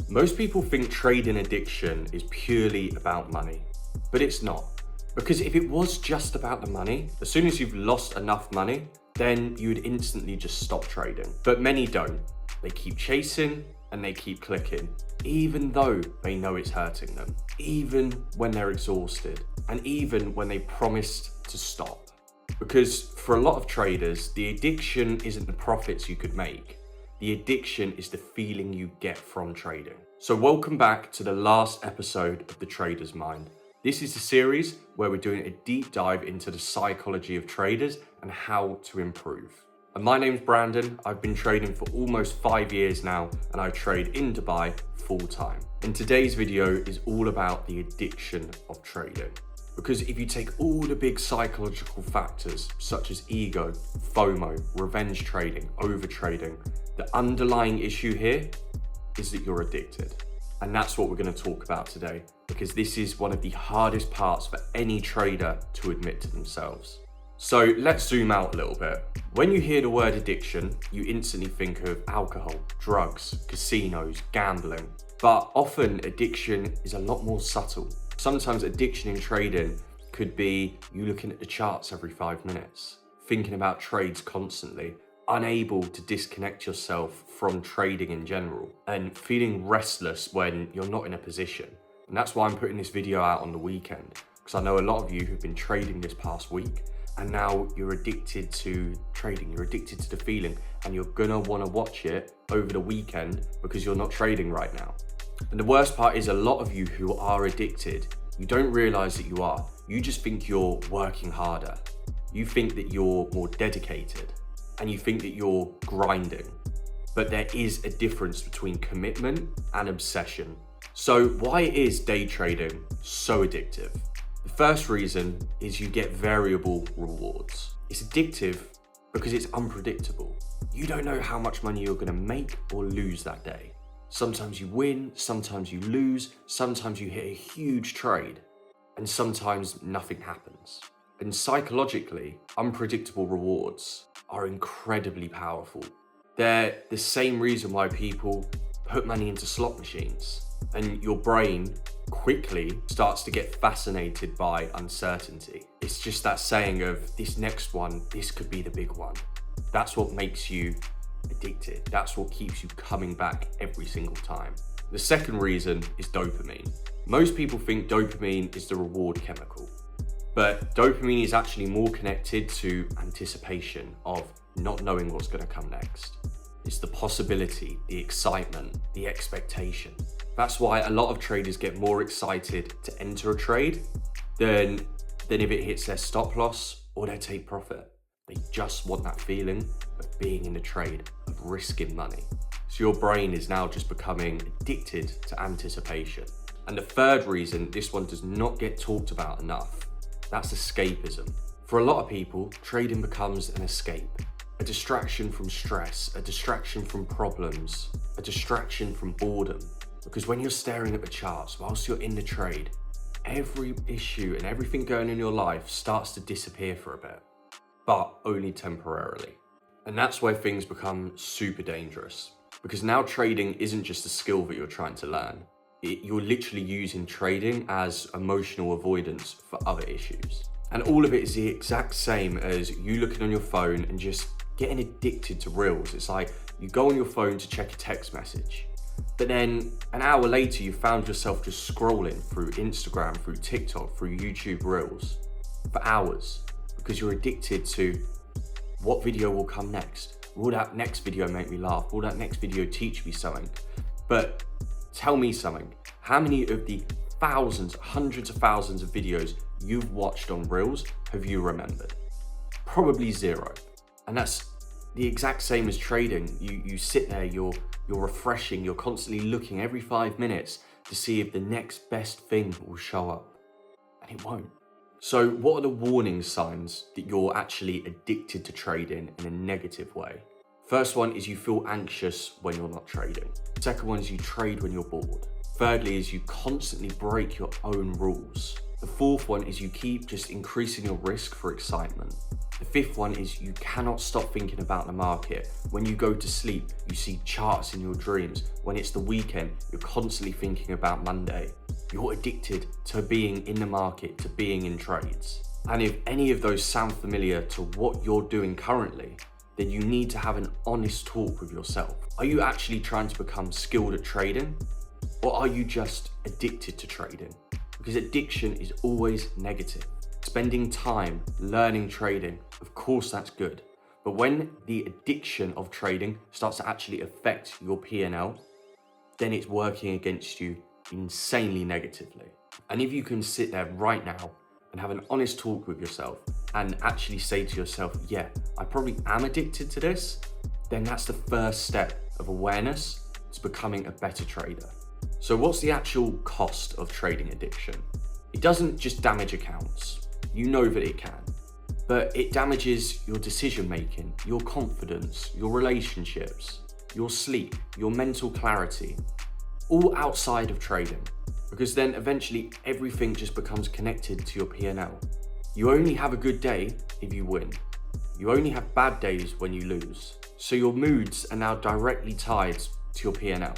Most people think trading addiction is purely about money, but it's not. Because if it was just about the money, as soon as you've lost enough money, then you would instantly just stop trading. But many don't. They keep chasing and they keep clicking, even though they know it's hurting them, even when they're exhausted, and even when they promised to stop. Because for a lot of traders, the addiction isn't the profits you could make. The addiction is the feeling you get from trading. So welcome back to the last episode of The Trader's Mind. This is a series where we're doing a deep dive into the psychology of traders and how to improve. And my name's Brandon. I've been trading for almost 5 years now, and I trade in Dubai full time. And today's video is all about the addiction of trading. Because if you take all the big psychological factors such as ego, FOMO, revenge trading, overtrading, the underlying issue here is that you're addicted. And that's what we're going to talk about today, because this is one of the hardest parts for any trader to admit to themselves. So let's zoom out a little bit. When you hear the word addiction, you instantly think of alcohol, drugs, casinos, gambling. But often addiction is a lot more subtle. Sometimes addiction in trading could be you looking at the charts every 5 minutes, thinking about trades constantly, unable to disconnect yourself from trading in general, and feeling restless when you're not in a position. And that's why I'm putting this video out on the weekend, because I know a lot of you who've been trading this past week, and now you're addicted to trading, you're addicted to the feeling, and you're gonna wanna watch it over the weekend because you're not trading right now. And the worst part is a lot of you who are addicted, you don't realize that you are. You just think you're working harder. You think that you're more dedicated, and you think that you're grinding. But there is a difference between commitment and obsession. So why is day trading so addictive? The first reason is you get variable rewards. It's addictive because it's unpredictable. You don't know how much money you're gonna make or lose that day. Sometimes you win, sometimes you lose, sometimes you hit a huge trade, and sometimes nothing happens. And psychologically, unpredictable rewards are incredibly powerful. They're the same reason why people put money into slot machines, and your brain quickly starts to get fascinated by uncertainty. It's just that saying of this next one, this could be the big one. That's what makes you addicted. That's what keeps you coming back every single time. The second reason is dopamine. Most people think dopamine is the reward chemical, but dopamine is actually more connected to anticipation of not knowing what's going to come next. It's the possibility, the excitement, the expectation. That's why a lot of traders get more excited to enter a trade than if it hits their stop loss or their take profit. They just want that feeling of being in a trade, of risking money. So your brain is now just becoming addicted to anticipation. And the third reason, this one does not get talked about enough, that's escapism. For a lot of people, trading becomes an escape, a distraction from stress, a distraction from problems, a distraction from boredom. Because when you're staring at the charts whilst you're in the trade, every issue and everything going in your life starts to disappear for a bit, but only temporarily. And that's where things become super dangerous, because now trading isn't just a skill that you're trying to learn. You're literally using trading as emotional avoidance for other issues. And all of it is the exact same as you looking on your phone and just getting addicted to reels. It's like you go on your phone to check a text message, but then an hour later you found yourself just scrolling through Instagram, through TikTok, through YouTube reels for hours, because you're addicted to what video will come next. Will that next video make me laugh? Will that next video teach me something? But tell me something. How many of the thousands, hundreds of thousands of videos you've watched on Reels have you remembered? Probably zero. And that's the exact same as trading. You sit there, you're refreshing, you're constantly looking every 5 minutes to see if the next best thing will show up. And it won't. So what are the warning signs that you're actually addicted to trading in a negative way? First one is you feel anxious when you're not trading. Second one is you trade when you're bored. Thirdly is you constantly break your own rules. The fourth one is you keep just increasing your risk for excitement. The fifth one is you cannot stop thinking about the market. When you go to sleep, you see charts in your dreams. When it's the weekend, you're constantly thinking about Monday. You're addicted to being in the market, to being in trades. And if any of those sound familiar to what you're doing currently, then you need to have an honest talk with yourself. Are you actually trying to become skilled at trading? Or are you just addicted to trading? Because addiction is always negative. Spending time learning trading, of course that's good. But when the addiction of trading starts to actually affect your P&L, then it's working against you insanely negatively. And if you can sit there right now and have an honest talk with yourself and actually say to yourself, yeah, I probably am addicted to this, then that's the first step of awareness to becoming a better trader. So what's the actual cost of trading addiction? It doesn't just damage accounts. You know that it can, but it damages your decision making, your confidence, your relationships, your sleep, your mental clarity, all outside of trading, because then eventually everything just becomes connected to your P&L. You only have a good day if you win. You only have bad days when you lose. So your moods are now directly tied to your P&L.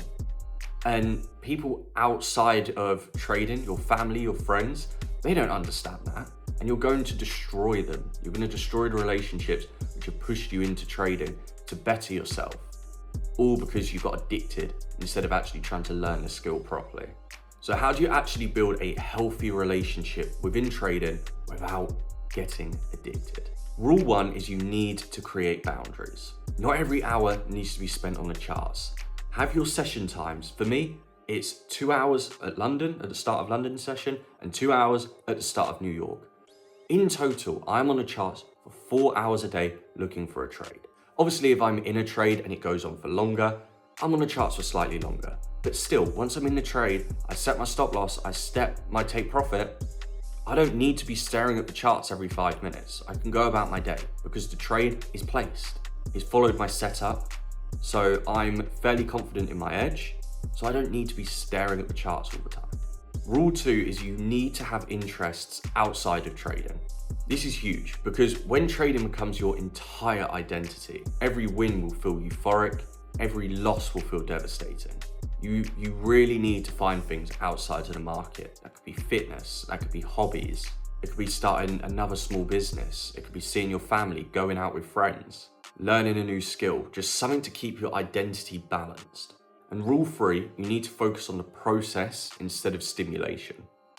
And people outside of trading, your family, your friends, they don't understand that. And you're going to destroy them. You're going to destroy the relationships which have pushed you into trading to better yourself. All because you got addicted instead of actually trying to learn the skill properly. So how do you actually build a healthy relationship within trading without getting addicted? Rule one is you need to create boundaries. Not every hour needs to be spent on the charts. Have your session times. For me, it's 2 hours at London, at the start of London session, and 2 hours at the start of New York. In total, I'm on the charts for 4 hours a day looking for a trade. Obviously, if I'm in a trade and it goes on for longer, I'm on the charts for slightly longer. But still, once I'm in the trade, I set my stop loss, I step my take profit. I don't need to be staring at the charts every 5 minutes. I can go about my day because the trade is placed. It's followed my setup. So I'm fairly confident in my edge. So I don't need to be staring at the charts all the time. Rule two is you need to have interests outside of trading. This is huge because when trading becomes your entire identity, every win will feel euphoric, every loss will feel devastating. You really need to find things outside of the market. That could be fitness, that could be hobbies, it could be starting another small business, it could be seeing your family, going out with friends, learning a new skill, just something to keep your identity balanced. And rule three, you need to focus on the process instead of stimulation.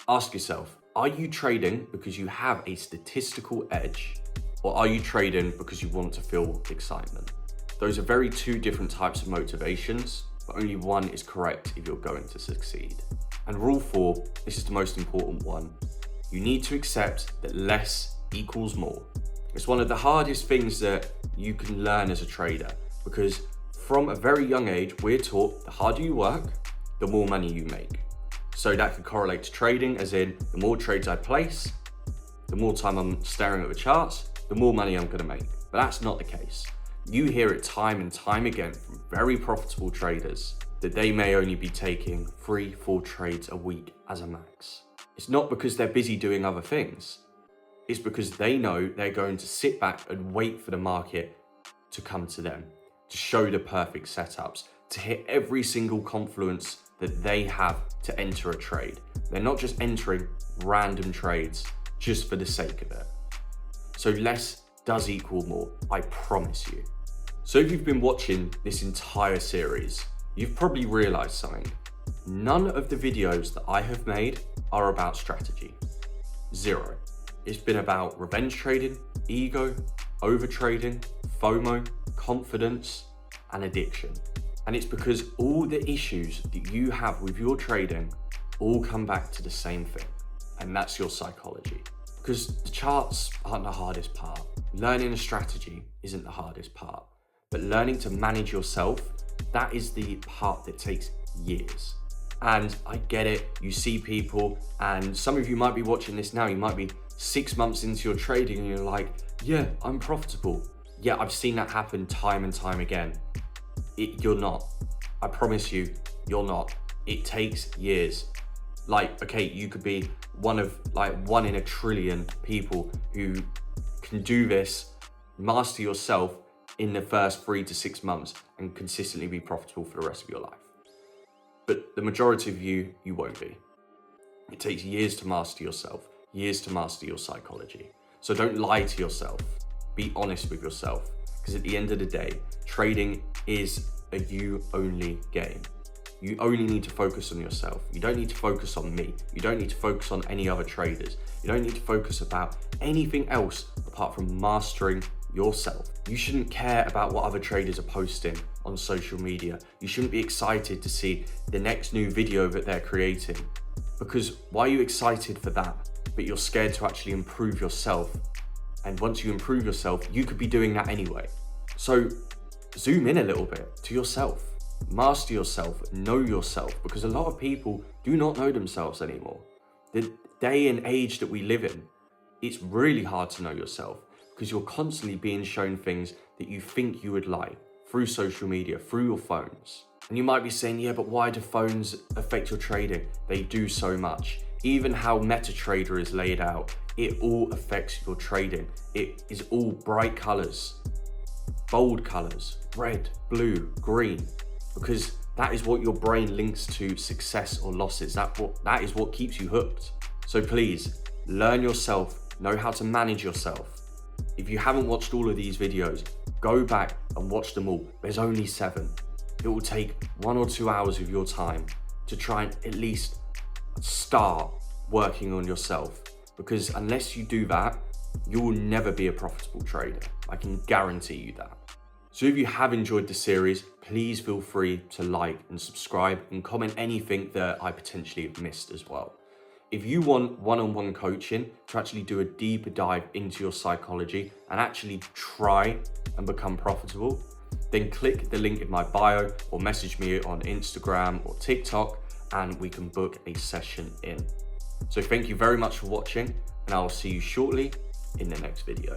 Ask yourself, are you trading because you have a statistical edge, or are you trading because you want to feel excitement? Those are very two different types of motivations, but only one is correct if you're going to succeed. And rule four, this is the most important one. You need to accept that less equals more. It's one of the hardest things that you can learn as a trader because from a very young age, we're taught the harder you work, the more money you make. So that could correlate to trading, as in the more trades I place, the more time I'm staring at the charts, the more money I'm gonna make. But that's not the case. You hear it time and time again from very profitable traders that they may only be taking 3-4 trades a week as a max. It's not because they're busy doing other things. It's because they know they're going to sit back and wait for the market to come to them, to show the perfect setups, to hit every single confluence that they have to enter a trade. They're not just entering random trades just for the sake of it. So less does equal more, I promise you. So if you've been watching this entire series, you've probably realized something. None of the videos that I have made are about strategy. Zero. It's been about revenge trading, ego, overtrading, FOMO, confidence, and addiction. And it's because all the issues that you have with your trading all come back to the same thing, and that's your psychology. Because the charts aren't the hardest part. Learning a strategy isn't the hardest part. But learning to manage yourself, that is the part that takes years. And I get it, you see people, and some of you might be watching this now, you might be 6 months into your trading and you're like, yeah, I'm profitable. Yeah, I've seen that happen time and time again. You're not. I promise you, you're not. It takes years. Like, okay, you could be one in a trillion people who can do this, master yourself in the first 3 to 6 months and consistently be profitable for the rest of your life. But the majority of you won't be. It takes years to master yourself, years to master your psychology. So don't lie to yourself. Be honest with yourself, because at the end of the day, trading is a you-only game. You only need to focus on yourself. You don't need to focus on me. You don't need to focus on any other traders. You don't need to focus about anything else apart from mastering yourself. You shouldn't care about what other traders are posting on social media. You shouldn't be excited to see the next new video that they're creating, because why are you excited for that? But you're scared to actually improve yourself. And once you improve yourself, you could be doing that anyway. So zoom in a little bit to yourself. Master yourself, know yourself, because a lot of people do not know themselves anymore. The day and age that we live in, it's really hard to know yourself because you're constantly being shown things that you think you would like through social media, through your phones. And you might be saying, yeah, but why do phones affect your trading? They do so much. Even how MetaTrader is laid out, it all affects your trading. It is all bright colors, bold colors, red, blue, green, because that is what your brain links to success or losses. That is what keeps you hooked. So please, learn yourself, know how to manage yourself. If you haven't watched all of these videos, go back and watch them all. There's only 7. It will take 1 or 2 hours of your time to try and at least start working on yourself, because unless you do that, you will never be a profitable trader. I can guarantee you that. So if you have enjoyed the series, please feel free to like and subscribe and comment anything that I potentially have missed as well. If you want one-on-one coaching to actually do a deeper dive into your psychology and actually try and become profitable, then click the link in my bio or message me on Instagram or TikTok and we can book a session in. So thank you very much for watching, and I will see you shortly in the next video.